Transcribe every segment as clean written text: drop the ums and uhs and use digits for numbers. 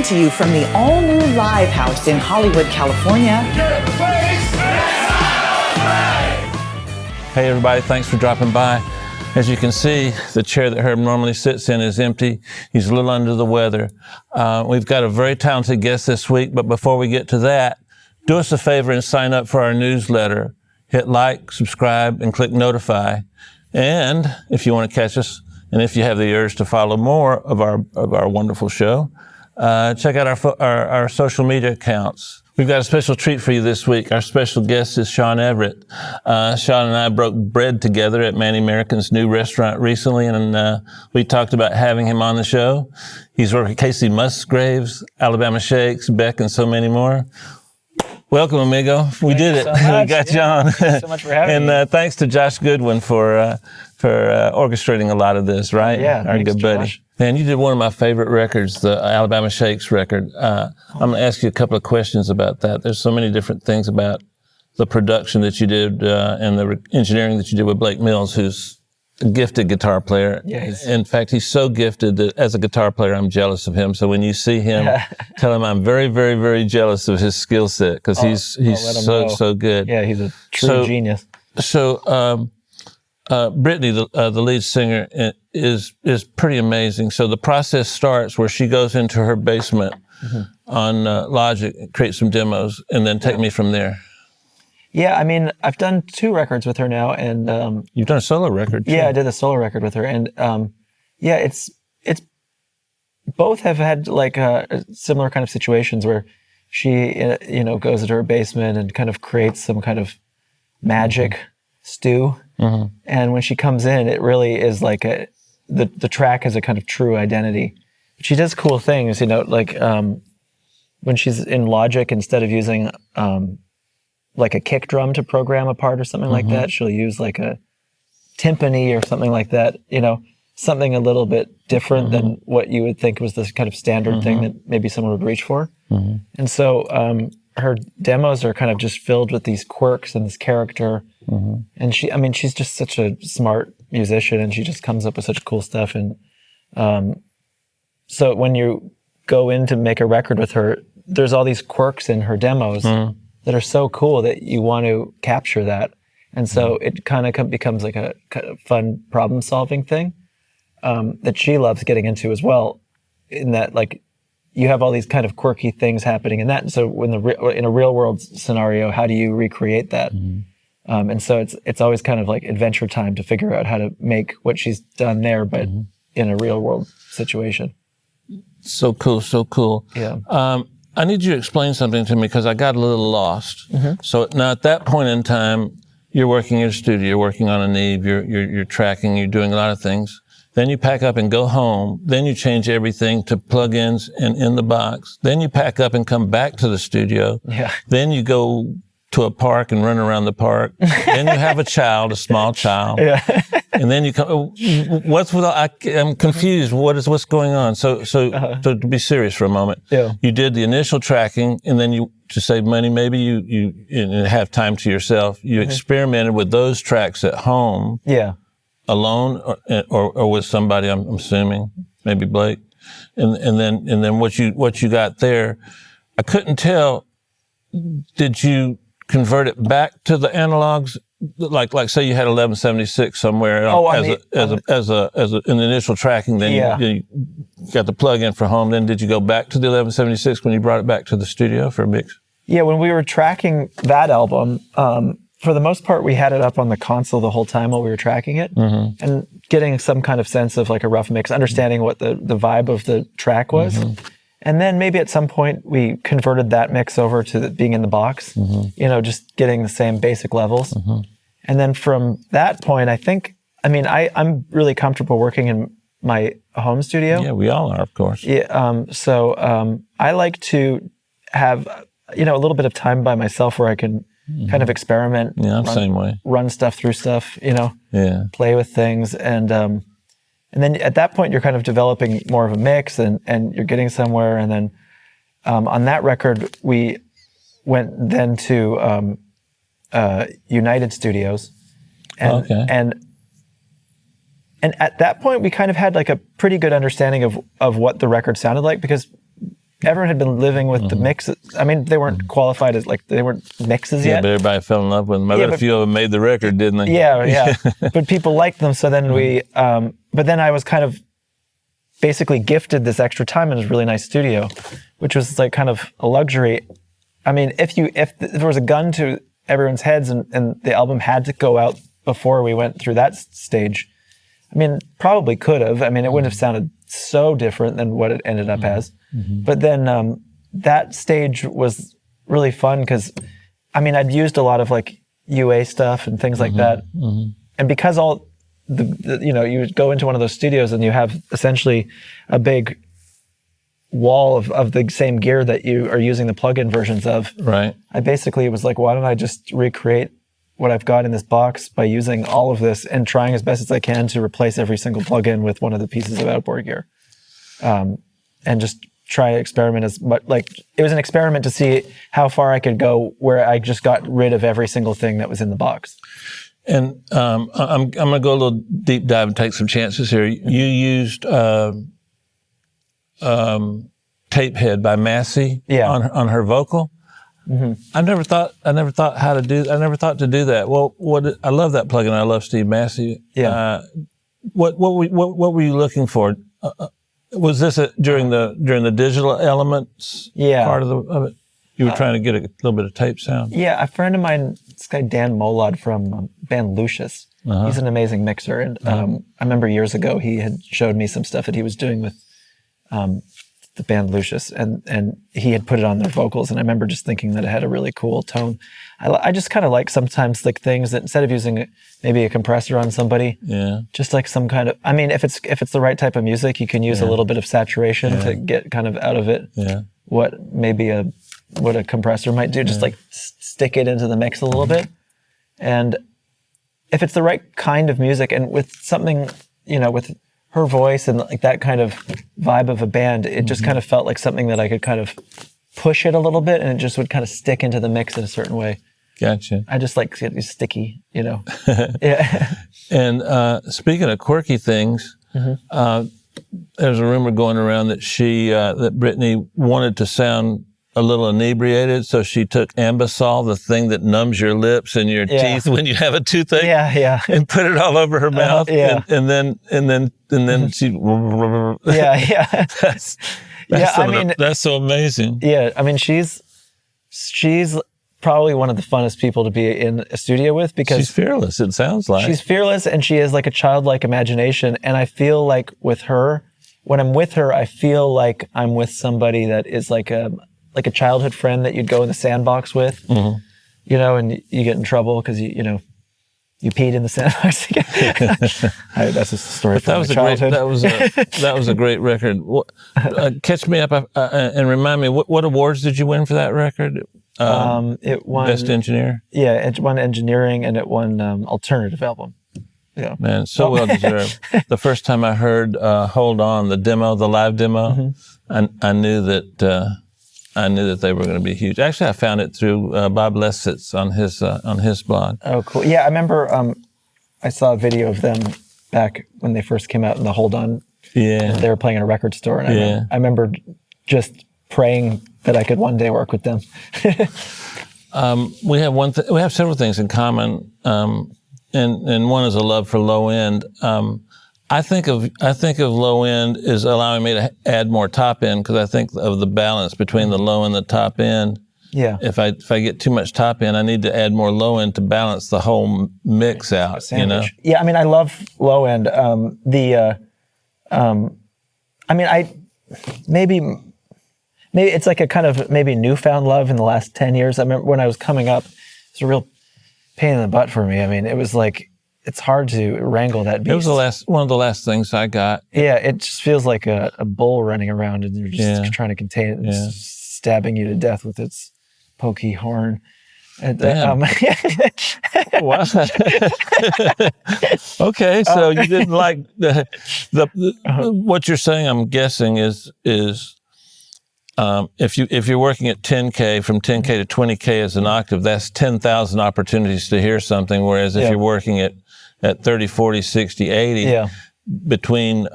Coming to you from the all-new Live House in Hollywood, California. Hey everybody, thanks for dropping by. As you can see, the chair that Herb normally sits in is empty. He's a little under the weather. We've got a very talented guest this week, but before we get to that, do us a favor and sign up for our newsletter. Hit like, subscribe, and click notify. And if you want to catch us, and if you have the urge to follow more of our wonderful show, check out our social media accounts. We've got a special treat for you this week. Our special guest is Shawn Everett. Shawn and I broke bread together at Manny American's new restaurant recently, and we talked about having him on the show. He's worked with Kacey Musgraves, Alabama Shakes, Beck, and so many more. Welcome, amigo. We did it. We got you on. Thanks so much for having me. And thanks to Josh Goodwin for orchestrating a lot of this, right? Yeah, our good buddy. Josh. Man, you did one of my favorite records, the Alabama Shakes record. I'm going to ask you a couple of questions about that. There's so many different things about the production that you did and the engineering that you did with Blake Mills, who's a gifted guitar player. Yeah, in fact, he's so gifted that as a guitar player, I'm jealous of him. So when you see him, tell him I'm very, very, very jealous of his skill set because he's so good. Yeah, he's a true genius. So Brittany, the lead singer, is pretty amazing. So the process starts where she goes into her basement on Logic, create some demos, and then take me from there. Yeah, I mean, I've done 2 records with her now, and you've done a solo record too. Yeah, I did a solo record with her, and yeah, it's both have had like similar kind of situations where she goes into her basement and kind of creates some kind of magic stew. And when she comes in, it really is like the track has a kind of true identity. She does cool things, like when she's in Logic, instead of using like a kick drum to program a part or something like that, she'll use like a timpani or something like that, something a little bit different than what you would think was this kind of standard thing that maybe someone would reach for. And so her demos are kind of just filled with these quirks and this character. And she's just such a smart musician, and she just comes up with such cool stuff. And so when you go in to make a record with her, there's all these quirks in her demos that are so cool that you want to capture that. And so it kind of becomes like a kind of fun problem-solving thing that she loves getting into as well, in that like you have all these kind of quirky things happening in that. And so when in a real-world scenario, how do you recreate that? And so it's always kind of like adventure time to figure out how to make what she's done there, but in a real world situation. So cool, so cool. Yeah. I need you to explain something to me because I got a little lost. So now at that point in time, you're working in your studio, you're working on a Neve, you're tracking, you're doing a lot of things. Then you pack up and go home. Then you change everything to plugins and in the box. Then you pack up and come back to the studio. Yeah. Then you go to a park and run around the park. Then you have a small child. Yeah. And then you come, I'm confused. What's going on? So to be serious for a moment. Yeah. You did the initial tracking, and then to save money, maybe you have time to yourself. You experimented with those tracks at home. Yeah. Alone or with somebody, I'm assuming, maybe Blake. And then what you got there, I couldn't tell. Did you convert it back to the analogs? Like say you had 1176 somewhere as an initial tracking, then you got the plug-in for home. Then did you go back to the 1176 when you brought it back to the studio for a mix? Yeah, when we were tracking that album, for the most part, we had it up on the console the whole time while we were tracking it, and getting some kind of sense of like a rough mix, understanding what the vibe of the track was. And then maybe at some point we converted that mix over to being in the box, just getting the same basic levels. And then from that point, I'm really comfortable working in my home studio. Yeah, we all are, of course. Yeah. So I like to have, a little bit of time by myself where I can kind of experiment. Yeah, I'm the same way. Run stuff through stuff, Yeah. play with things. And then at that point, you're kind of developing more of a mix and you're getting somewhere. And then on that record, we went then to United Studios. And at that point, we kind of had like a pretty good understanding of what the record sounded like, because Everett had been living with the mixes. I mean, they weren't qualified as like, they weren't mixes Yeah, yet. but everybody fell in love with them. I bet a few of them made the record, didn't they? Yeah. But people liked them. So then but then I was kind of basically gifted this extra time in a really nice studio, which was like kind of a luxury. I mean, if there was a gun to everyone's heads and the album had to go out before we went through that stage, I mean, probably could have. I mean, it wouldn't have sounded so different than what it ended up as. But then that stage was really fun because, I mean, I'd used a lot of like UA stuff and things like that. And because all you would go into one of those studios and you have essentially a big wall of the same gear that you are using the plug-in versions of. Right. I basically was like, why don't I just recreate what I've got in this box by using all of this and trying as best as I can to replace every single plug-in with one of the pieces of outboard gear. And just try to experiment as much, like it was an experiment to see how far I could go where I just got rid of every single thing that was in the box. And I'm going to go a little deep dive and take some chances here. You used Tapehead by Massey on her vocal. I never thought to do that. Well, I love that plugin. I love Steve Massey. What were you looking for? Was this during the digital elements part of it? You were trying to get a little bit of tape sound. Yeah, a friend of mine, this guy Dan Molod from band Lucius. He's an amazing mixer, and I remember years ago he had showed me some stuff that he was doing with the band Lucius, and he had put it on their vocals, and I remember just thinking that it had a really cool tone. I just kind of like sometimes like things that instead of using maybe a compressor on somebody, just like some kind of, I mean, if it's the right type of music, you can use a little bit of saturation to get kind of out of it what a compressor might do, just like stick it into the mix a little bit. And if it's the right kind of music and with something, with her voice and like that kind of vibe of a band, it just kind of felt like something that I could kind of push it a little bit and it just would kind of stick into the mix in a certain way. Gotcha. I just like it sticky, Yeah. And speaking of quirky things, there's a rumor going around that that Brittany wanted to sound a little inebriated, so she took Ambisol, the thing that numbs your lips and your teeth when you have a toothache, and put it all over her mouth, and then she, that's so amazing. Yeah, I mean, she's probably one of the funnest people to be in a studio with because she's fearless. It sounds like she's fearless, and she has like a childlike imagination. And I feel like with her, when I'm with her, I feel like I'm with somebody that is like a childhood friend that you'd go in the sandbox with, and you get in trouble because you peed in the sandbox again. That's a story from my childhood. That was a great record. Catch me up and remind me, what awards did you win for that record? It won Best Engineer. Yeah, it won Engineering and it won Alternative Album. Yeah, man, so well deserved. The first time I heard "Hold On," the live demo, I knew that they were going to be huge. Actually, I found it through Bob Lessitz on his blog. Oh, cool. Yeah, I remember I saw a video of them back when they first came out in the Hold On. Yeah. They were playing in a record store, and I remember just praying that I could one day work with them. We have several things in common, and one is a love for low end. I think of low end as allowing me to add more top end because I think of the balance between the low and the top end. Yeah. If I get too much top end, I need to add more low end to balance the whole mix out. Sandwich. Yeah, I mean, I love low end. Maybe it's like a kind of maybe newfound love in the last 10 years. I remember when I was coming up, it was a real pain in the butt for me. I mean, it was like, it's hard to wrangle that beast. It was one of the last things I got. Yeah, it just feels like a bull running around and you're just trying to contain it and stabbing you to death with its pokey horn. And, Wow. Okay, so you didn't like the what you're saying, I'm guessing, is if you're working at 10K, from 10K to 20K as an octave, that's 10,000 opportunities to hear something, whereas if you're working at 30, 40, 60, 80, between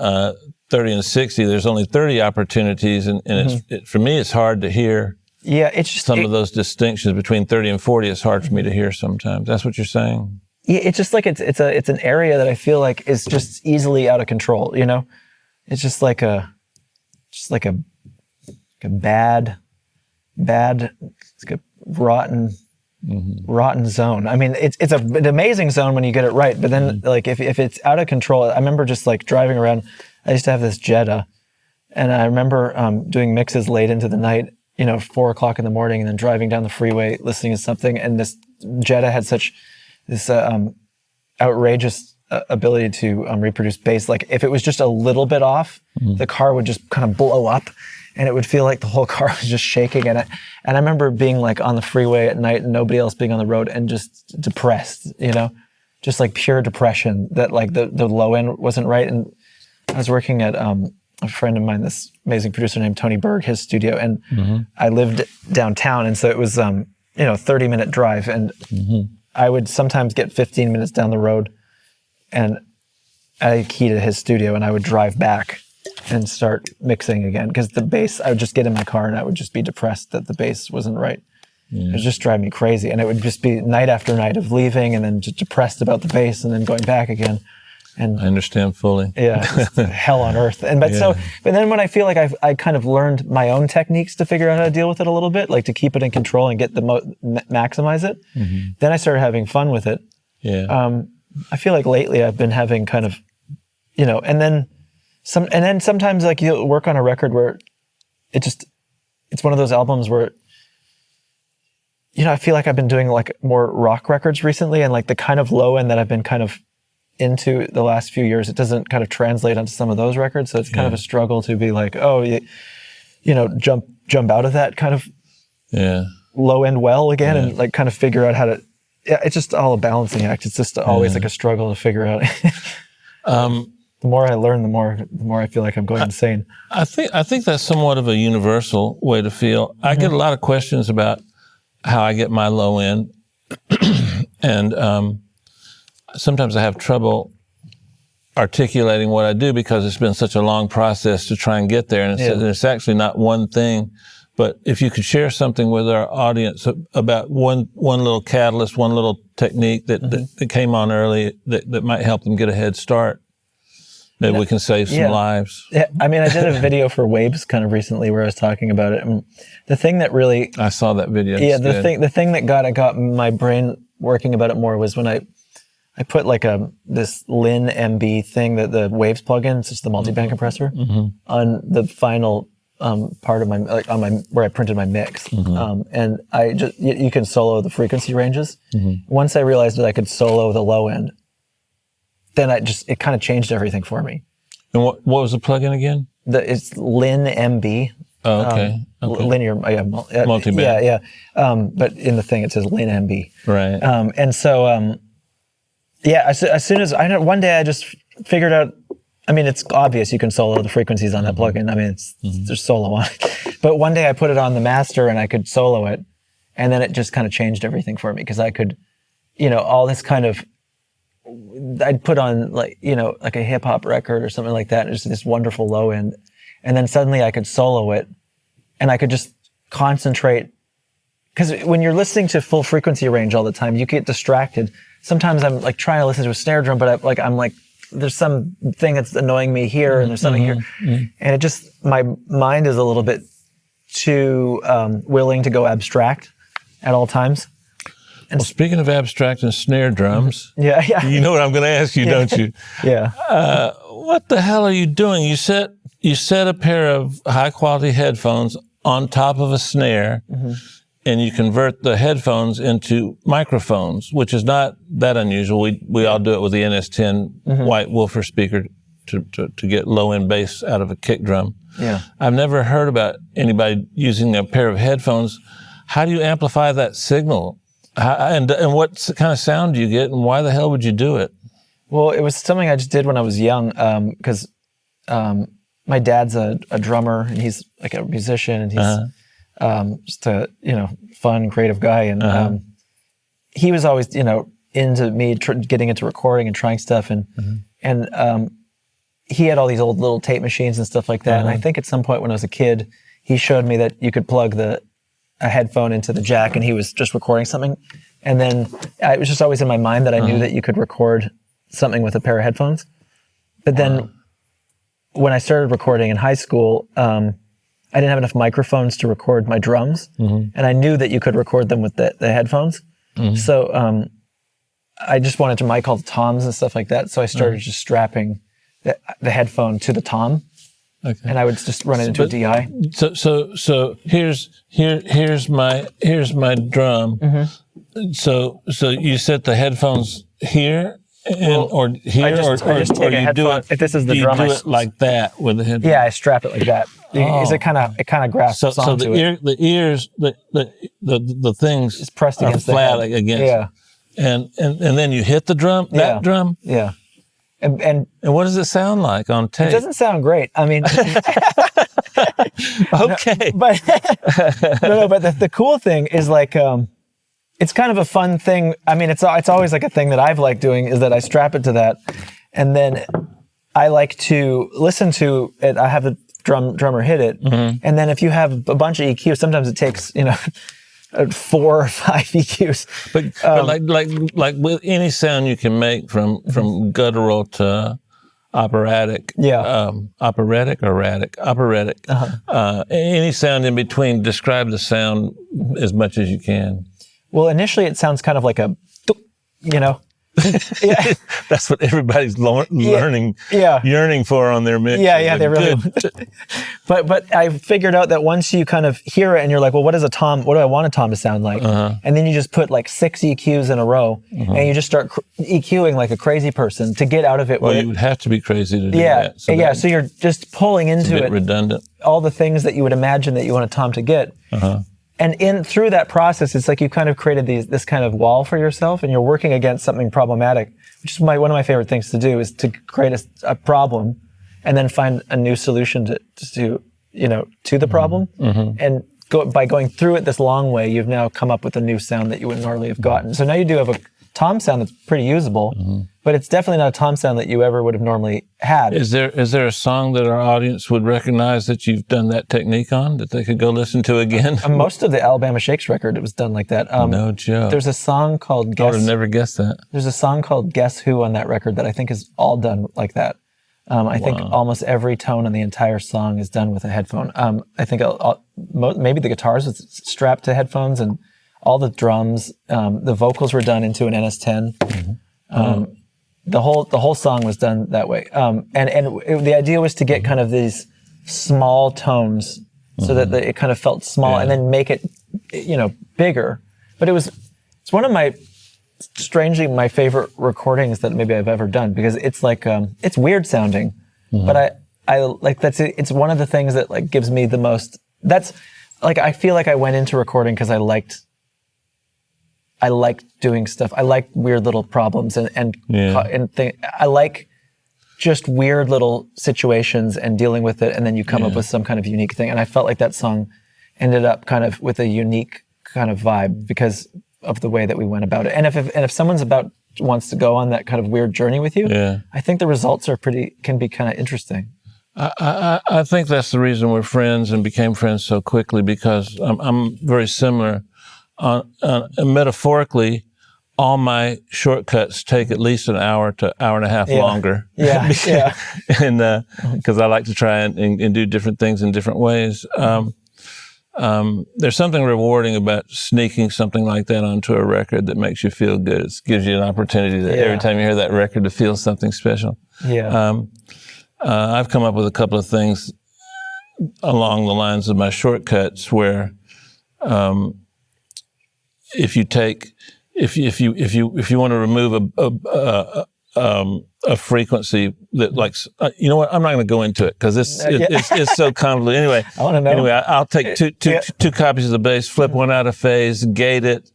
30 and 60, there's only 30 opportunities. And for me, it's hard to hear. Yeah, it's just some of those distinctions between 30 and 40. It's hard for me to hear sometimes. That's what you're saying. Yeah, it's just like it's an area that I feel like is just easily out of control. You know, it's just like a bad, it's like a rotten zone. I mean, it's an amazing zone when you get it right, but then like if it's out of control, I remember just like driving around. I used to have this Jetta, and I remember doing mixes late into the night, 4 o'clock in the morning, and then driving down the freeway listening to something, and this Jetta had this outrageous ability to reproduce bass. Like if it was just a little bit off, the car would just kind of blow up, and it would feel like the whole car was just shaking. And I remember being like on the freeway at night and nobody else being on the road and just depressed, just like pure depression that like the low end wasn't right. And I was working at a friend of mine, this amazing producer named Tony Berg, his studio, and I lived downtown, and so it was 30-minute drive, and I would sometimes get 15 minutes down the road, and I key to his studio, and I would drive back and start mixing again, because the bass, I would just get in my car and I would just be depressed that the bass wasn't right. It would just drive me crazy, and it would just be night after night of leaving and then just depressed about the bass and then going back again. And I understand fully. Yeah, it's hell on earth. But then when I feel like I kind of learned my own techniques to figure out how to deal with it a little bit, like to keep it in control and get maximize it, then I started having fun with it. Yeah. I feel like lately I've been having kind of, and then sometimes like you'll work on a record where it's one of those albums where, I feel like I've been doing like more rock records recently, and like the kind of low end that I've been kind of into the last few years, it doesn't kind of translate onto some of those records. So it's kind of a struggle to be like, jump out of that kind of low end well again, and like kind of figure out how to, it's just all a balancing act. It's just always like a struggle to figure out. The more I learn, the more I feel like I'm going insane. I think that's somewhat of a universal way to feel. I get a lot of questions about how I get my low end. And, sometimes I have trouble articulating what I do because it's been such a long process to try and get there. And it's actually not one thing, but if you could share something with our audience about one little catalyst, one little technique that came on early that might help them get a head start, maybe we can save some lives. Yeah, I mean, I did a video for Waves kind of recently where I was talking about it. And the thing that really... I saw that video. Yeah, the thing that got my brain working about it more was when I put like this Lin MB thing that the Waves plugin, it's just the multi-band compressor, on the final part of my, like on my, where I printed my mix. And I just, you can solo the frequency ranges. Once I realized that I could solo the low end, then it kind of changed everything for me. And what was the plugin again? It's Lin MB. Oh, okay. Linear, multi-band. Yeah. But in the thing it says Lin MB. Right. And so, as soon as one day I just figured out, I mean, it's obvious you can solo the frequencies on that plugin. I mean, there's solo on it. But one day I put it on the master and I could solo it. And then it just kind of changed everything for me, because I could, all this kind of, I'd put on like a hip hop record or something like that. And just this wonderful low end. And then suddenly I could solo it and I could just concentrate. Because when you're listening to full frequency range all the time, you get distracted. Sometimes I'm like trying to listen to a snare drum, but I'm like, there's something that's annoying me here, and there's something here, and my mind is a little bit too willing to go abstract at all times. And well, speaking of abstract and snare drums, you know what I'm going to ask you, don't you? What the hell are you doing? You set a pair of high quality headphones on top of a snare. And you convert the headphones into microphones, which is not that unusual. We all do it with the NS10 white woofer speaker to get low end bass out of a kick drum. Yeah, I've never heard about anybody using a pair of headphones. How do you amplify that signal? And what kind of sound do you get, and why the hell would you do it? Well, it was something I just did when I was young, because my dad's a drummer, and he's like a musician, and he's just a fun, creative guy, and he was always into me getting into recording and trying stuff, and he had all these old little tape machines and stuff like that. And I think at some point when I was a kid, he showed me that you could plug a headphone into the jack, and he was just recording something. And then it was just always in my mind that I knew that you could record something with a pair of headphones. But then when I started recording in high school, I didn't have enough microphones to record my drums. And I knew that you could record them with the headphones. So I just wanted to mic all the toms and stuff like that. So I started just strapping the headphone to the tom. Okay. And I would just run it into a DI. So here's my drum. So you set the headphones here, or here, I just take a headphone. If this is the drum, you do it like that with the headphone. Yeah, I strap it like that. It kind of grasps onto it. The ears, the things it's pressed against flat the head. against. Yeah. And then you hit the drum. That drum. Yeah. And what does it sound like on tape? It doesn't sound great. I mean, okay. But the cool thing is like, it's kind of a fun thing. I mean, it's always like a thing that I've liked doing is that I strap it to that, and then I like to listen to it. I have the drummer hit it, and then if you have a bunch of EQs, sometimes it takes 4 or 5 EQs. But like with any sound you can make from guttural to operatic. Yeah. Operatic. Any sound in between. Describe the sound as much as you can. Well, initially it sounds kind of like a, Yeah. That's what everybody's learning, yearning for on their mix. Yeah, they really. But I figured out that once you kind of hear it and you're like, well, what do I want a tom to sound like? And then you just put like 6 EQs in a row, and you just start EQing like a crazy person to get out of it. Well, you would have to be crazy to do that. So you're just pulling into it. Redundant. All the things that you would imagine that you want a tom to get. And through that process, it's like you kind of created this kind of wall for yourself, and you're working against something problematic, which is one of my favorite things to do, is to create a problem and then find a new solution to the problem. And by going through it this long way, you've now come up with a new sound that you wouldn't normally have gotten. So now you do have a tom sound that's pretty usable, but it's definitely not a tom sound that you ever would have normally had. Is there a song that our audience would recognize that you've done that technique on, that they could go listen to again? Most of the Alabama Shakes record, it was done like that. No joke. There's a song called I would have never guessed that. There's a song called Guess Who on that record that I think is all done like that. I think almost every tone on the entire song is done with a headphone. I think maybe the guitars was strapped to headphones, and all the drums, the vocals were done into an NS10. The whole song was done that way. The idea was to get kind of these small tones so that it kind of felt small, and then make it, bigger. But it's one of strangely my favorite recordings that maybe I've ever done, because it's like, it's weird sounding, but I like it's one of the things that like gives me the most, that's like, I feel like I went into recording because I liked doing stuff. I like weird little problems and I like just weird little situations and dealing with it, and then you come up with some kind of unique thing. And I felt like that song ended up kind of with a unique kind of vibe because of the way that we went about it. And if someone's wants to go on that kind of weird journey with you, I think the results can be kind of interesting. I think that's the reason we're friends and became friends so quickly, because I'm very similar. Metaphorically, all my shortcuts take at least an hour to hour and a half longer. And because I like to try and do different things in different ways. There's something rewarding about sneaking something like that onto a record that makes you feel good. It gives you an opportunity that every time you hear that record to feel something special. I've come up with a couple of things along the lines of my shortcuts where if you want to remove a frequency that, like, you know what? I'm not going to go into it because it's so convoluted. Anyway, I want to know. Anyway, I'll take two copies of the bass, flip one out of phase, gate it,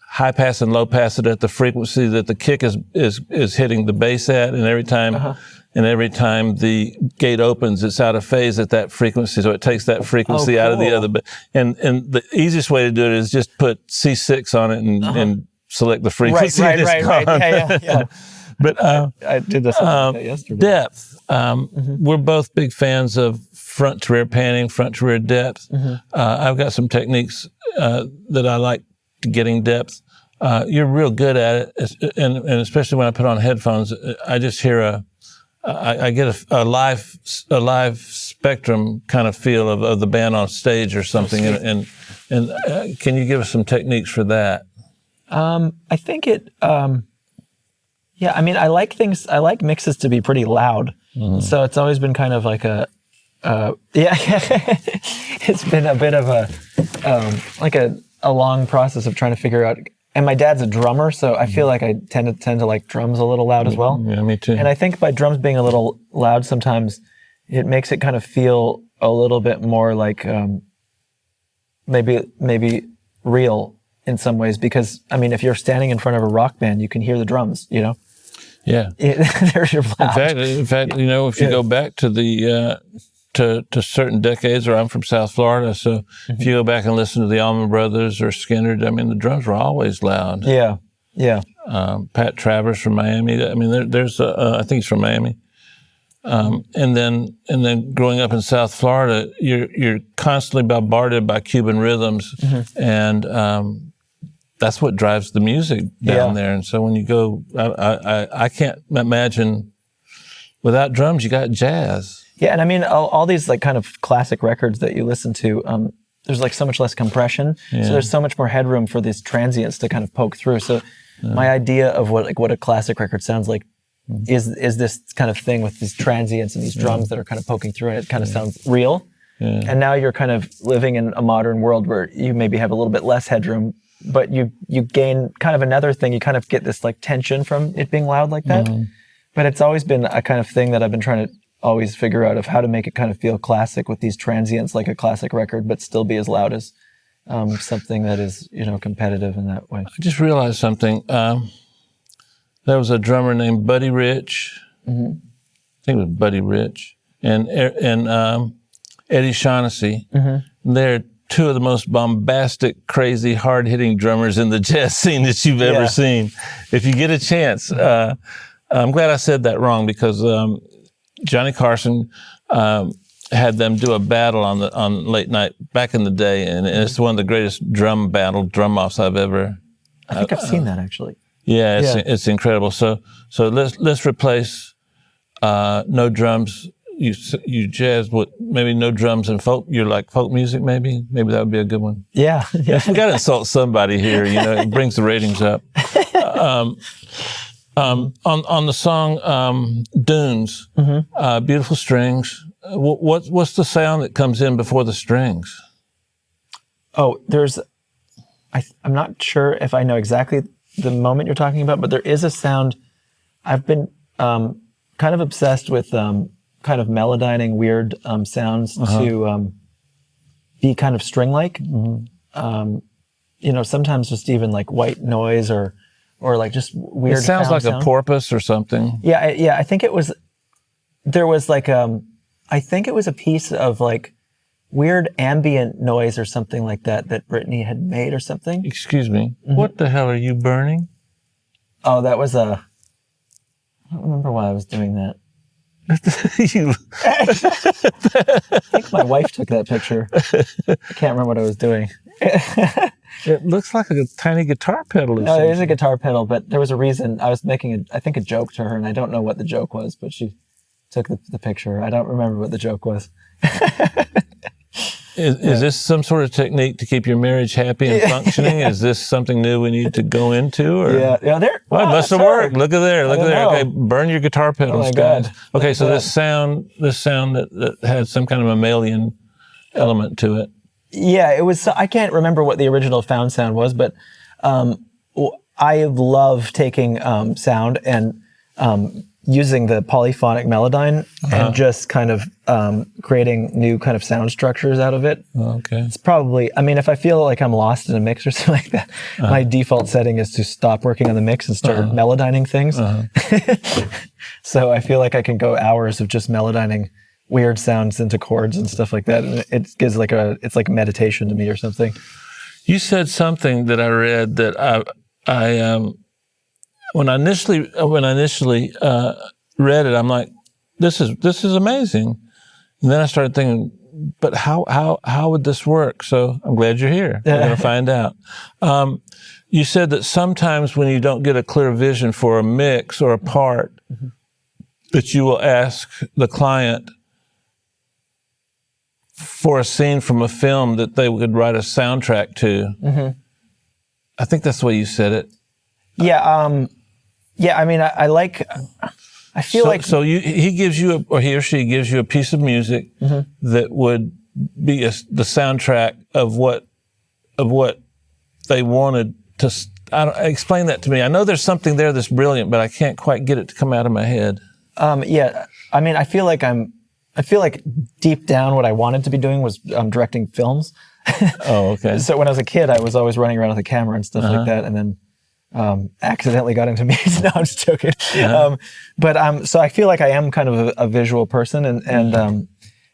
high pass and low pass it at the frequency that the kick is hitting the bass at, and every time. And every time the gate opens, it's out of phase at that frequency, so it takes that frequency out of the other. And the easiest way to do it is just put C6 on it and select the frequency. Right. But I did this yesterday. depth. We're both big fans of front to rear panning, front to rear depth. I've got some techniques that I like to getting depth. You're real good at it, and especially when I put on headphones, I just hear I get a live spectrum kind of feel of the band on stage or something. And can you give us some techniques for that? I think it. Yeah, I mean, I like mixes to be pretty loud. So it's always been kind of like it's been a bit of a long process of trying to figure out. And my dad's a drummer, so I feel like I tend to like drums a little loud as well. Yeah, me too. And I think by drums being a little loud sometimes, it makes it kind of feel a little bit more like maybe real in some ways. Because I mean, if you're standing in front of a rock band, you can hear the drums. You know. Yeah. They're loud. In fact, you know, if you go back to the to certain decades, or I'm from South Florida, so if you go back and listen to the Allman Brothers or Skinner, I mean, the drums were always loud. Yeah. Pat Travers from Miami. I mean, there's I think he's from Miami. And then growing up in South Florida, you're constantly bombarded by Cuban rhythms, and that's what drives the music down there. And so when you go, I can't imagine without drums, you got jazz. Yeah, and I mean, all these like kind of classic records that you listen to, there's like so much less compression, so there's so much more headroom for these transients to kind of poke through. So my idea of what a classic record sounds like is this kind of thing with these transients and these drums that are kind of poking through, and it kind of sounds real. And now you're kind of living in a modern world where you maybe have a little bit less headroom, but you gain kind of another thing. You kind of get this like tension from it being loud like that. But it's always been a kind of thing that I've been trying to always figure out of how to make it kind of feel classic with these transients like a classic record, but still be as loud as something that is, you know, competitive in that way. I just realized something. There was a drummer named Buddy Rich. I think it was Buddy Rich and Eddie Shaughnessy. They're two of the most bombastic, crazy, hard-hitting drummers in the jazz scene that you've ever seen. If you get a chance, I'm glad I said that wrong, because Johnny Carson had them do a battle on late night back in the day, and it's one of the greatest drum offs I've ever. I think I've seen that actually. Yeah, it's incredible. So let's replace no drums. You jazz with maybe no drums and folk. You're like folk music, maybe that would be a good one. Yeah. We got to insult somebody here. You know, it brings the ratings up. On the song Dunes, beautiful strings. What's the sound that comes in before the strings? Oh, I'm not sure if I know exactly the moment you're talking about, but there is a sound. I've been kind of obsessed with kind of melodyning weird sounds to be kind of string-like. You know, sometimes just even like white noise or like just weird. It sounds like sound. A porpoise or something. Yeah. I think there was like I think it was a piece of like weird ambient noise or something like that Brittany had made or something. Excuse me. What the hell are you burning? Oh, that was I don't remember why I was doing that. I think my wife took that picture. I can't remember what I was doing. It looks like a tiny guitar pedal. No, it is a guitar pedal, but there was a reason. I was making I think a joke to her, and I don't know what the joke was, but she took the picture. I don't remember what the joke was. Is this some sort of technique to keep your marriage happy and functioning? Is this something new we need to go into? Or? Yeah. There. Well, it must have worked. Look at there. Know. Okay, burn your guitar pedals, my guys. God. Okay, so this sound that had some kind of mammalian element to it. Yeah, it was. I can't remember what the original found sound was, but I love taking sound and using the polyphonic Melodyne and just kind of creating new kind of sound structures out of it. Okay. It's probably, I mean, if I feel like I'm lost in a mix or something like that, my default setting is to stop working on the mix and start melodyning things. So I feel like I can go hours of just melodyning weird sounds into chords and stuff like that. And it gives like it's like meditation to me or something. You said something that I read that when I initially read it, I'm like, this is amazing. And then I started thinking, but how would this work? So I'm glad you're here. We're going to find out. You said that sometimes when you don't get a clear vision for a mix or a part, that you will ask the client for a scene from a film that they would write a soundtrack to. I think that's the way you said it. Yeah. Yeah. I mean, I feel like. So he gives you, or he or she gives you a piece of music that would be the soundtrack of what they wanted to. Explain that to me. I know there's something there that's brilliant, but I can't quite get it to come out of my head. Yeah. I mean, I feel like deep down what I wanted to be doing was directing films. Oh, okay. So when I was a kid, I was always running around with a camera and stuff like that, and then accidentally got into music. No, I'm just joking. So I feel like I am kind of a visual person, and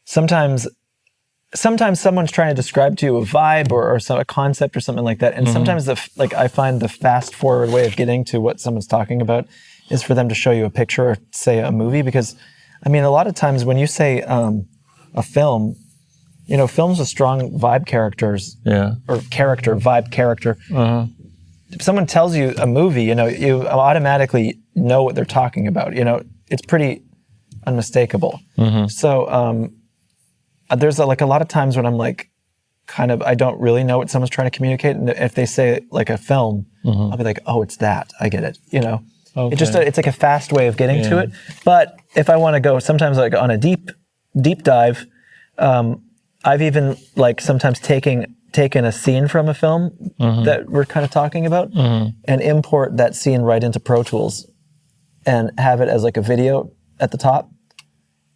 sometimes someone's trying to describe to you a vibe or a concept or something like that, and sometimes I find the fast forward way of getting to what someone's talking about is for them to show you a picture or say a movie, because I mean, a lot of times when you say a film, you know, films with strong vibe characters, or vibe character. If someone tells you a movie, you know, you automatically know what they're talking about. You know, it's pretty unmistakable. So there's a lot of times when I'm like, I don't really know what someone's trying to communicate, and if they say like a film, I'll be like, oh, it's that. I get it. You know, it's like a fast way of getting to it. But if I want to go sometimes like on a deep dive, I've even like sometimes taken a scene from a film that we're kind of talking about and import that scene right into Pro Tools and have it as like a video at the top.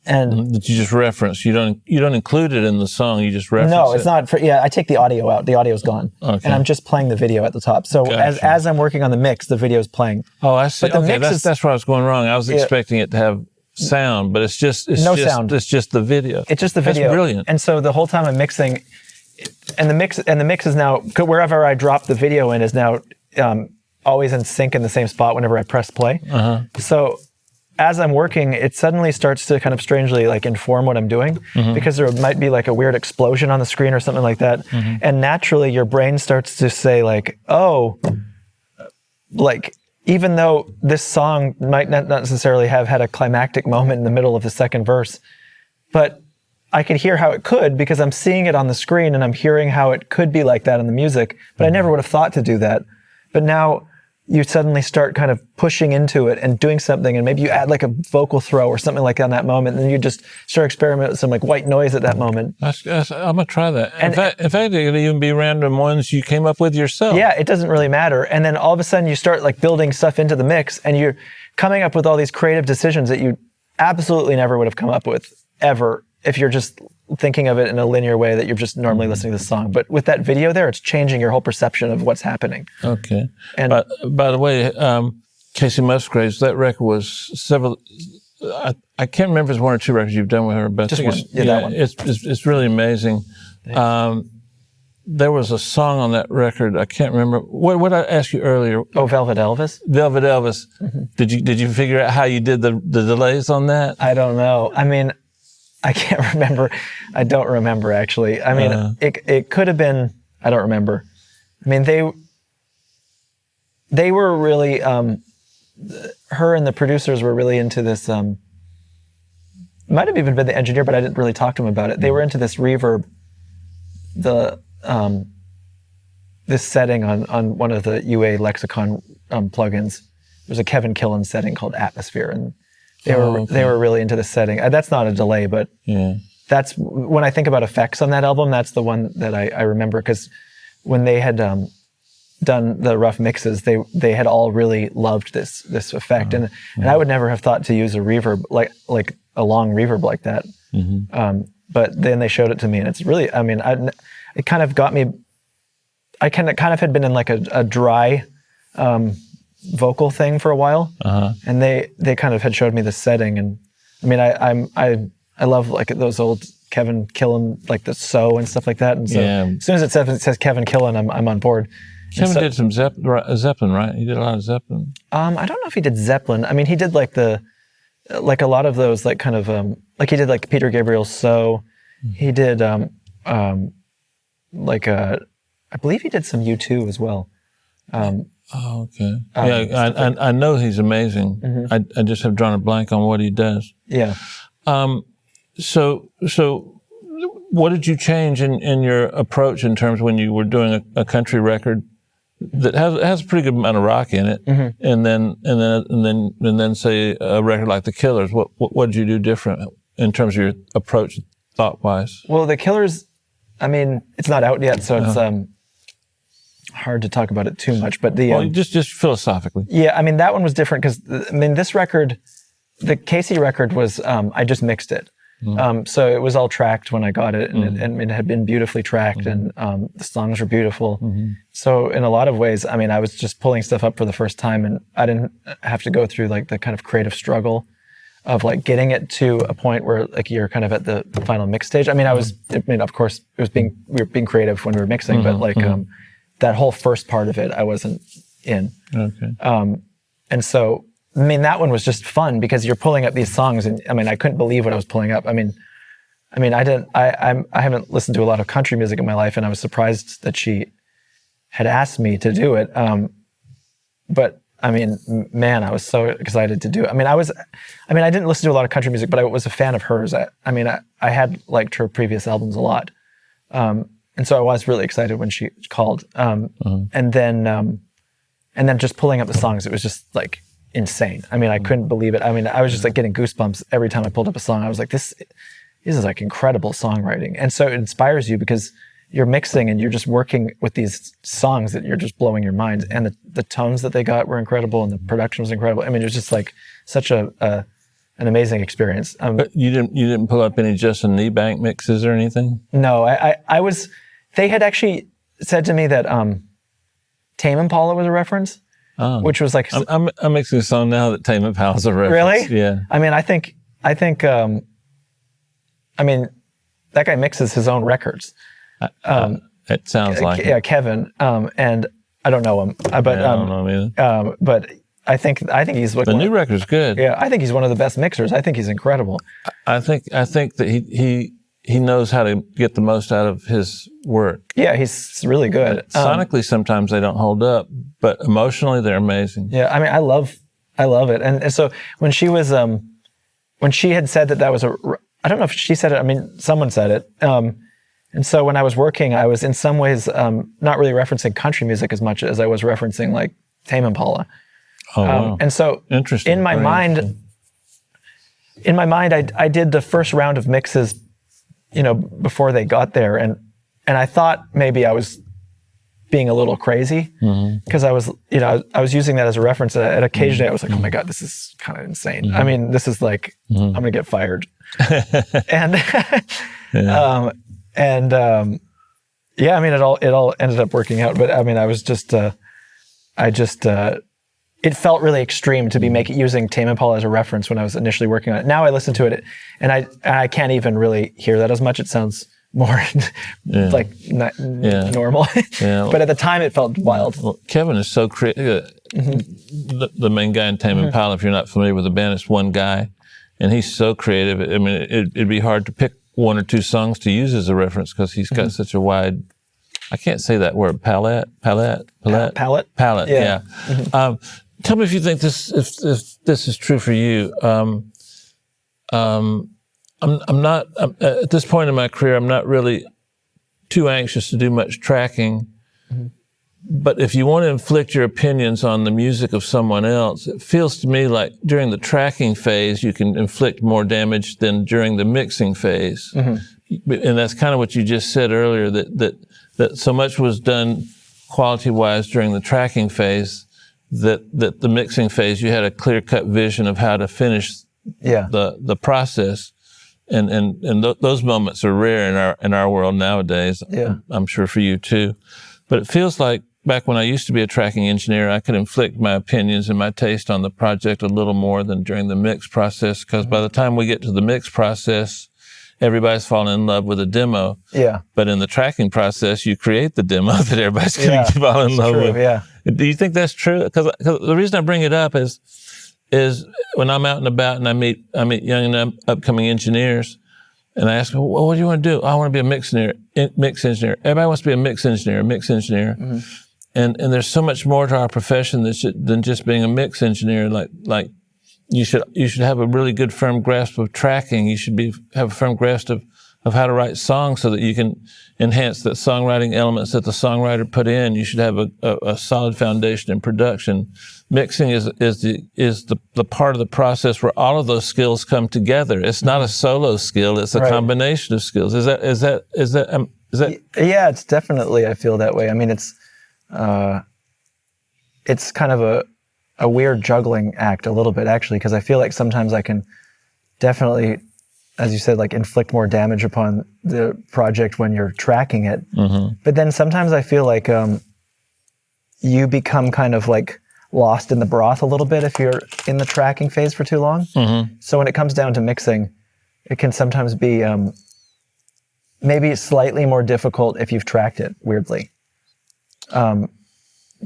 And that you just reference. You don't include it in the song. You just reference it. No, it's not. I take the audio out. The audio's gone, and I'm just playing the video at the top. So as I'm working on the mix, the video's playing. Oh, I see. But that's where I was going wrong. I was expecting it to have sound, but it's just sound. It's just the video. It's just the video. That's brilliant. And so the whole time I'm mixing, and the mix is now wherever I drop the video in is now always in sync in the same spot whenever I press play. So as I'm working, it suddenly starts to kind of strangely like inform what I'm doing, because there might be like a weird explosion on the screen or something like that. And naturally your brain starts to say like, oh, like even though this song might not necessarily have had a climactic moment in the middle of the second verse, but I can hear how it could because I'm seeing it on the screen and I'm hearing how it could be like that in the music, but I never would have thought to do that. But now you suddenly start kind of pushing into it and doing something, and maybe you add like a vocal throw or something like that in that moment, and then you just start experimenting with some like white noise at that moment. I'm gonna try that. In fact, it could even be random ones you came up with yourself. Yeah, it doesn't really matter. And then all of a sudden you start like building stuff into the mix, and you're coming up with all these creative decisions that you absolutely never would have come up with ever if you're just thinking of it in a linear way that you're just normally listening to the song. But with that video there, it's changing your whole perception of what's happening. Okay. And by the way, Kacey Musgraves, that record was several. I can't remember if it's one or two records you've done with her, but just one. That one. It's really amazing. There was a song on that record. I can't remember. What did I ask you earlier? Oh, Velvet Elvis. Velvet Elvis. Did you figure out how you did the delays on that? I don't know. I mean, I can't remember. I don't remember actually. I mean, it could have been. I don't remember. I mean, they were really. Her and the producers were really into this. Might have even been the engineer, but I didn't really talk to him about it. They were into this reverb. This setting on one of the UA Lexicon plugins. There's a Kevin Killen setting called Atmosphere, and they were really into this setting. That's not a delay, but that's when I think about effects on that album. That's the one that I remember, because when they had done the rough mixes, they had all really loved this effect, and I would never have thought to use a reverb like a long reverb like that. But then they showed it to me, and it's really, I mean, it kind of got me. I kind of had been in like a dry vocal thing for a while, and they kind of had showed me the setting, and I mean, I love like those old Kevin Killen, like the So and stuff like that, and so as soon as it says Kevin Killen, I'm on board. Kevin did some Zeppelin, right? He did a lot of Zeppelin. I don't know if he did Zeppelin. I mean, he did like a lot of those, like kind of like he did like Peter Gabriel's So. He did I believe he did some U2 as well. Okay. I know he's amazing. I just have drawn a blank on what he does. Yeah. So what did you change in your approach in terms when you were doing a country record that has a pretty good amount of rock in it, and then say a record like The Killers? What did you do different in terms of your approach, thought-wise? Well, The Killers, I mean, it's not out yet, so it's hard to talk about it too much. But just philosophically. Yeah, I mean, that one was different because I mean, this record, the Kacey record was I just mixed it. So it was all tracked when I got it, and it had been beautifully tracked, and the songs were beautiful. So in a lot of ways, I mean, I was just pulling stuff up for the first time, and I didn't have to go through like the kind of creative struggle of like getting it to a point where like you're kind of at the final mix stage. I mean, of course, we were being creative when we were mixing, but like that whole first part of it, I wasn't in. Okay. And so, I mean, that one was just fun because you're pulling up these songs, and I mean, I couldn't believe what I was pulling up. I haven't listened to a lot of country music in my life, and I was surprised that she had asked me to do it. But I mean, man, I was so excited to do it. I mean, I didn't listen to a lot of country music, but I was a fan of hers. I had liked her previous albums a lot. And so I was really excited when she called. And then just pulling up the songs, it was just like insane. I mean, I couldn't believe it. I mean, I was just like getting goosebumps every time I pulled up a song. I was like, this is like incredible songwriting. And so it inspires you because you're mixing and you're just working with these songs that you're just blowing your mind. And the tones that they got were incredible, and the production was incredible. I mean, it was just like such an amazing experience. But you didn't pull up any Justin Niebank mixes or anything? No, I was. They had actually said to me that Tame Impala was a reference, which was like I'm mixing a song now that Tame Impala's a reference. Really? Yeah. I mean, I think that guy mixes his own records. It sounds like yeah, Kevin, and I don't know him, but I don't know him either. But I think he's the new record's good. Yeah, I think he's one of the best mixers. I think he's incredible. I think that he knows how to get the most out of his work. Yeah, he's really good. Sonically, sometimes they don't hold up, but emotionally, they're amazing. Yeah, I mean, I love it. And so when she was when she had said that was I don't know if she said it. I mean, someone said it. And so when I was working, I was in some ways not really referencing country music as much as I was referencing like Tame Impala. Oh, wow. And so interesting. In my mind, I did the first round of mixes, before they got there, and I thought maybe I was being a little crazy because I was using that as a reference. And occasionally I was like, oh my God, this is kind of insane. I mean, this is like, I'm going to get fired. And, yeah, I mean, it all ended up working out, but I mean, I was just, it felt really extreme to be using Tame Impala as a reference when I was initially working on it. Now I listen to it and I can't even really hear that as much. It sounds more like normal. Yeah. But at the time it felt wild. Well, Kevin is so creative. The main guy in Tame Impala, if you're not familiar with the band, it's one guy, and he's so creative. I mean, it'd be hard to pick one or two songs to use as a reference because he's got such a wide, I can't say that word, palette. Yeah. Tell me if you think if this is true for you. I'm not at this point in my career. I'm not really too anxious to do much tracking. But if you want to inflict your opinions on the music of someone else, it feels to me like during the tracking phase, you can inflict more damage than during the mixing phase. And that's kind of what you just said earlier, that so much was done quality-wise during the tracking phase that the mixing phase, you had a clear-cut vision of how to finish the process. And those moments are rare in our world nowadays. Yeah. I'm sure for you too. But it feels like back when I used to be a tracking engineer, I could inflict my opinions and my taste on the project a little more than during the mix process, because by the time we get to the mix process, everybody's falling in love with a demo. Yeah. But in the tracking process, you create the demo that everybody's going to fall in love with. Yeah. Do you think that's true? Because the reason I bring it up is when I'm out and about and I meet young and upcoming engineers, and I ask them, well, what do you want to do? I want to be a mix engineer. Everybody wants to be a mix engineer. Mm-hmm. And there's so much more to our profession than just being a mix engineer. Like you should have a really good firm grasp of tracking. You should have a firm grasp of how to write songs so that you can enhance the songwriting elements that the songwriter put in. You should have a solid foundation in production. Mixing is the part of the process where all of those skills come together. It's not a solo skill; it's a combination of skills. Is that? Yeah, it's definitely. I feel that way. I mean, it's kind of a weird juggling act a little bit, actually, because I feel like sometimes I can definitely, as you said, like inflict more damage upon the project when you're tracking it. Mm-hmm. But then sometimes I feel like you become kind of like lost in the broth a little bit if you're in the tracking phase for too long. Mm-hmm. So when it comes down to mixing, it can sometimes be maybe slightly more difficult if you've tracked it, weirdly.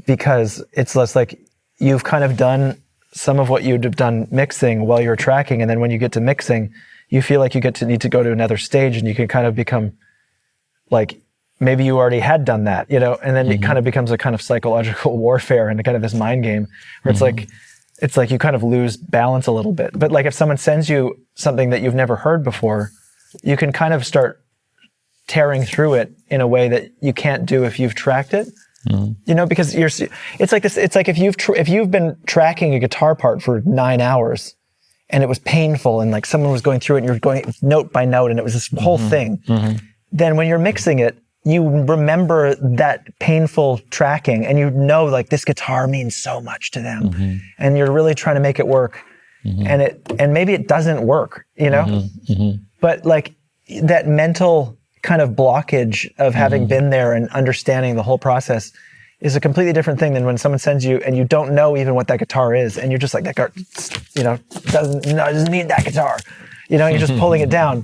Because it's less like you've kind of done some of what you'd have done mixing while you're tracking, and then when you get to mixing, you feel like you need to go to another stage, and you can kind of become like, maybe you already had done that, and then it kind of becomes a kind of psychological warfare and kind of this mind game where it's like you kind of lose balance a little bit. But like if someone sends you something that you've never heard before, you can kind of start tearing through it in a way that you can't do if you've tracked it. Because it's like this. It's like if you've been tracking a guitar part for 9 hours, and it was painful, and like someone was going through it, and you're going note by note, and it was this whole thing. Then when you're mixing it, you remember that painful tracking, and like this guitar means so much to them, and you're really trying to make it work, and maybe it doesn't work, but like that mental kind of blockage of having been there and understanding the whole process is a completely different thing than when someone sends you and you don't know even what that guitar is, and you're just like, that guitar, doesn't need that guitar, you're just pulling it down.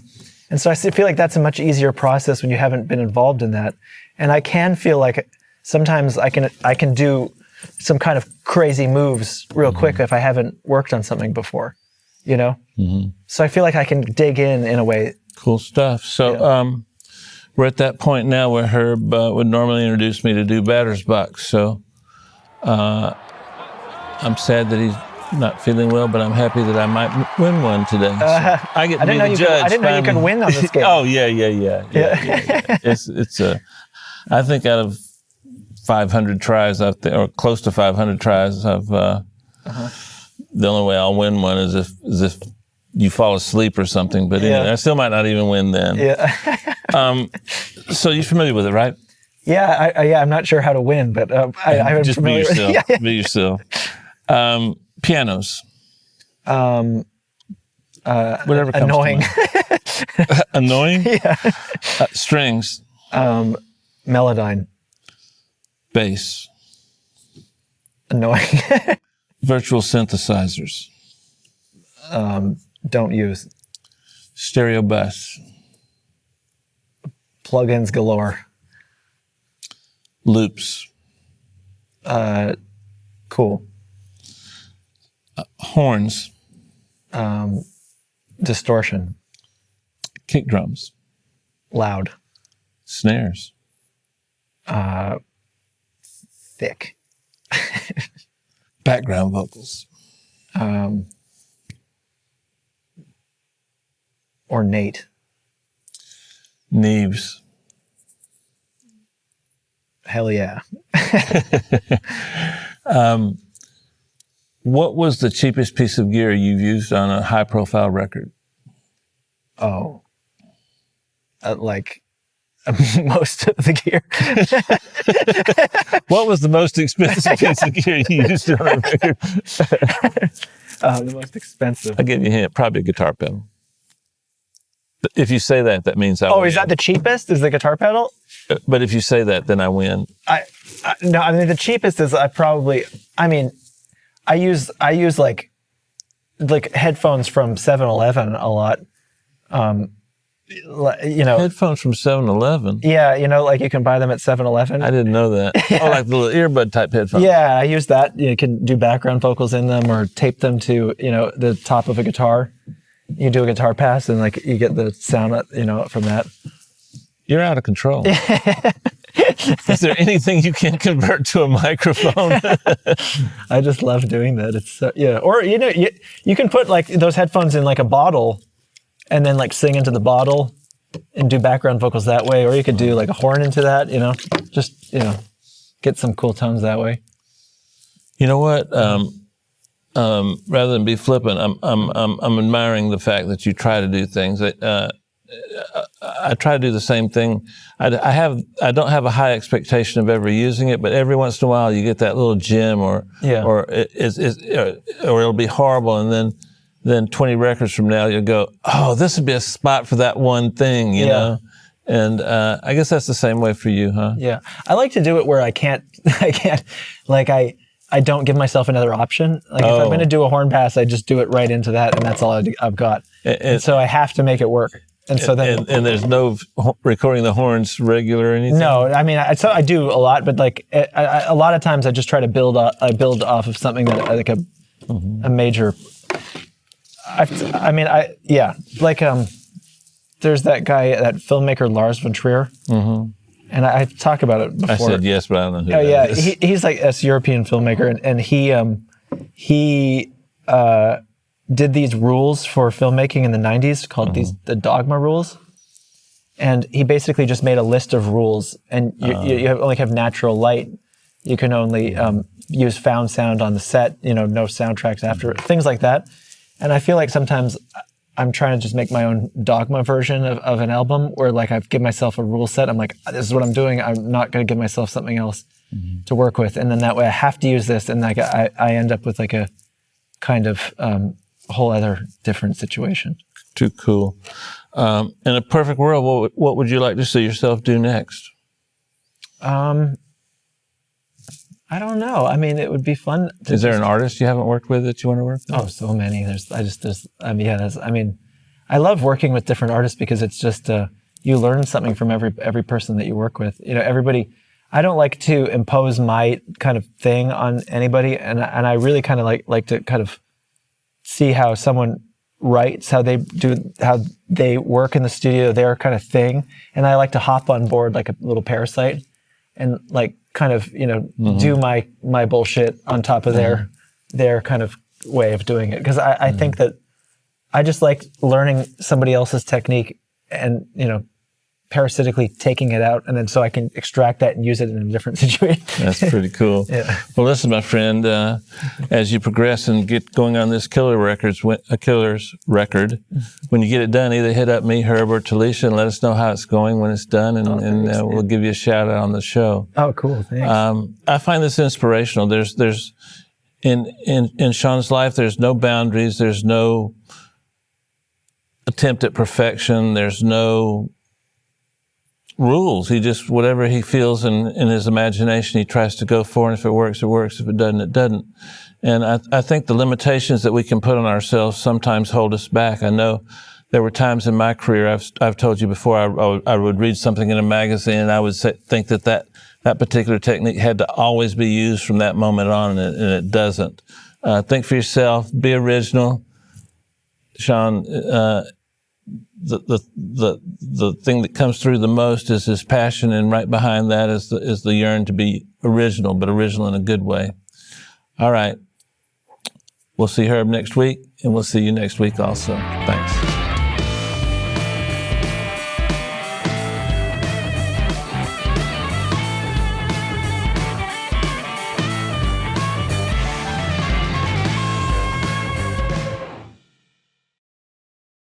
And so I feel like that's a much easier process when you haven't been involved in that. And I can feel like sometimes I can do some kind of crazy moves real quick if I haven't worked on something before, So I feel like I can dig in a way. Cool stuff. So, we're at that point now where Herb would normally introduce me to do batter's box. So I'm sad that he's not feeling well, but I'm happy that I might win one today. So I get to be the judge. I didn't know you could win on this game. Oh, yeah. It's I think out of 500 tries out there, or close to 500 tries, the only way I'll win one is if you fall asleep or something. But anyway, I still might not even win then. Yeah. So you're familiar with it, right? Yeah, I'm not sure how to win, but I'm just familiar. Be yourself. Be yourself. Pianos. Whatever comes annoying. to mind. Annoying? Yeah. Strings. Melodyne. Bass. Annoying. Virtual synthesizers. Don't use. Stereo bus. Plugins galore. Loops. Cool. Horns. Distortion. Kick drums. Loud. Snares. Thick. Background vocals. Ornate. Neeves. Hell yeah. What was the cheapest piece of gear you've used on a high-profile record? Oh. Most of the gear. What was the most expensive piece of gear you used on a record? The most expensive. I'll give you a hint. Probably a guitar pedal. If you say that, that means I win. Oh, is that the cheapest? Is the guitar pedal? But if you say that, then I win. No, I mean, the cheapest is I use like headphones from 7-Eleven a lot. you know, Headphones from 7-Eleven. yeah, you know, like you can buy them at 7-Eleven. I didn't know that. Oh, like the little earbud type headphones. Yeah, I use that. You can do background vocals in them or tape them to, you know, the top of a guitar. You do a guitar pass and like you get the sound, you know, from that. You're out of control. Is there anything you can convert to a microphone? I just love doing that. It's yeah. Or you know, you can put like those headphones in like a bottle, and then like sing into the bottle, and do background vocals that way. Or you could do like a horn into that. You know, just get some cool tones that way. You know what? Rather than be flippant, I'm admiring the fact that you try to do things. I try to do the same thing. I don't have a high expectation of ever using it, but every once in a while you get that little gem, or it'll be horrible, and then 20 records from now you'll go, oh, this would be a spot for that one thing, you know. And I guess that's the same way for you, huh? Yeah, I like to do it where I can't, like I don't give myself another option. Like if I'm going to do a horn pass, I just do it right into that, and that's all I've got. And so I have to make it work. And so then, and there's no recording the horns regular or anything. No, I mean, I do a lot, but like a lot of times I just try to build off of something that like a major. There's that guy, that filmmaker Lars von Trier, and I talk about it before. I said yes, but I don't know who that is. He's like this European filmmaker, and he did these rules for filmmaking in the 90s called the Dogma rules. And he basically just made a list of rules, and you only have natural light. You can only use found sound on the set, no soundtracks after, things like that. And I feel like sometimes I'm trying to just make my own Dogma version of an album where like I've given myself a rule set. I'm like, this is what I'm doing. I'm not going to give myself something else to work with. And then that way I have to use this. And like I end up with like a kind of whole other different situation. Too cool. In a perfect world, what would you like to see yourself do next? I don't know. I mean, it would be fun. Is there an artist you haven't worked with that you want to work with? Oh, so many. I love working with different artists because it's just, you learn something from every person that you work with. Everybody, I don't like to impose my kind of thing on anybody. And I really kind of like to kind of see how someone writes, how they work in the studio, their kind of thing. And I like to hop on board like a little parasite and like kind of, do my bullshit on top of their kind of way of doing it. Because I think that I just like learning somebody else's technique and, parasitically taking it out, and then so I can extract that and use it in a different situation. That's pretty cool. Yeah. Well, listen, my friend, as you progress and get going on this Killer's record, when you get it done, either hit up me, Herb, or Talisha, and let us know how it's going when it's done, and we'll give you a shout out on the show. Oh, cool. Thanks. I find this inspirational. There's in Shawn's life, there's no boundaries. There's no attempt at perfection. There's no rules. He just, whatever he feels in his imagination, he tries to go for, and if it works, it works. If it doesn't, it doesn't. And I think the limitations that we can put on ourselves sometimes hold us back. I know there were times in my career, I've told you before, I would read something in a magazine and I would think that particular technique had to always be used from that moment on, and it doesn't. Think for yourself, be original. Shawn, the thing that comes through the most is his passion, and right behind that is the yearn to be original, but original in a good way. All right. We'll see Herb next week, and we'll see you next week also. Thanks.